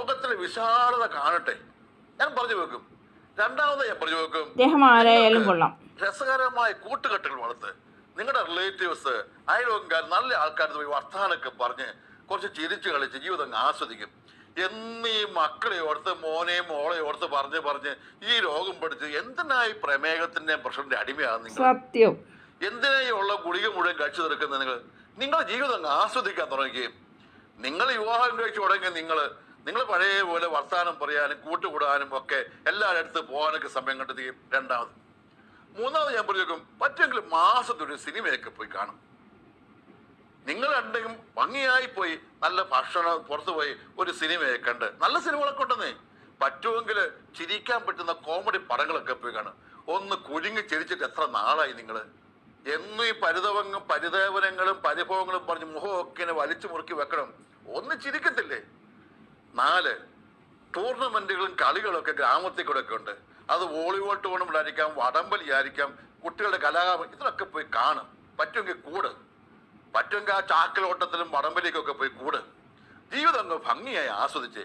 ലോകത്തിലെ വിശാലത കാണട്ടെ. ഞാൻ പറഞ്ഞു വെക്കും. രണ്ടാമത് ഞാൻ പറഞ്ഞു വെക്കും, അദ്ദേഹം ആരായാലും കൊള്ളാം. രസകരമായ കൂട്ടുകെട്ടുകൾ വളർത്ത്. നിങ്ങളുടെ റിലേറ്റീവ്സ്, അയൽവക്കാർ, നല്ല ആൾക്കാർ പോയി വർത്താനൊക്കെ പറഞ്ഞ് കുറച്ച് ചിരിച്ചു കളിച്ച് ജീവിതം ആസ്വദിക്കും. എന്നീ മക്കളെ ഓർത്ത്, മോനെയും മോളെ ഓർത്ത് പറഞ്ഞ് ഈ രോഗം പഠിച്ച് എന്തിനായി പ്രമേഹത്തിന്റെ പ്രഷറിന്റെ അടിമയാകും നിങ്ങൾ? സത്യം. എന്തിനായി ഉള്ള ഗുളിക മുഴുവൻ കഴിച്ചു തീർക്കുന്ന നിങ്ങളുടെ ജീവിതം ആസ്വദിക്കാൻ തുടങ്ങുകയും, നിങ്ങൾ വിവാഹം കഴിച്ചു തുടങ്ങി നിങ്ങൾ പഴയ പോലെ വർത്താനം പറയാനും കൂട്ടുകൂടാനും ഒക്കെ എല്ലാവരുടെ അടുത്ത് പോകാനൊക്കെ സമയം കണ്ടെത്തുകയും. രണ്ടാമത്. മൂന്നാമത് ഞാൻ പറഞ്ഞു, പറ്റുമെങ്കിലും മാസത്തൊരു സിനിമയൊക്കെ പോയി കാണും. നിങ്ങൾ എന്തെങ്കിലും ഭംഗിയായി പോയി നല്ല ഭക്ഷണം പുറത്തു പോയി ഒരു സിനിമയെ കണ്ട്, നല്ല സിനിമകളൊക്കെ ഉണ്ടെന്നേ, പറ്റുമെങ്കിൽ ചിരിക്കാൻ പറ്റുന്ന കോമഡി പടങ്ങളൊക്കെ പോയി കാണും. ഒന്ന് കുലുങ്ങി ചിരിച്ചിട്ട് എത്ര നാളായി നിങ്ങൾ? എന്നും ഈ പരിദേവനങ്ങളും പരിഭവങ്ങളും പറഞ്ഞ് മുഖമൊക്കെ വലിച്ചു മുറുക്കി വെക്കണം. ഒന്ന് ചിരിക്കത്തില്ലേ? 4, ടൂർണമെന്റുകളും കളികളൊക്കെ ഗ്രാമത്തിൽ കൂടെ ഒക്കെ ഉണ്ട്. അത് വോളിബോൾ ടൂർണമെന്റ് ആയിരിക്കാം, വടംവലി ആയിരിക്കാം, കുട്ടികളുടെ കലാകാരം, ഇതിലൊക്കെ പോയി കാണും. പറ്റുമെങ്കിൽ കൂട്. പറ്റുമെങ്കിൽ ആ ചാക്കലോട്ടത്തിലും വടംവലിക്കൊക്കെ പോയി കൂട്. ജീവിതം അങ്ങ് ഭംഗിയായി ആസ്വദിച്ച്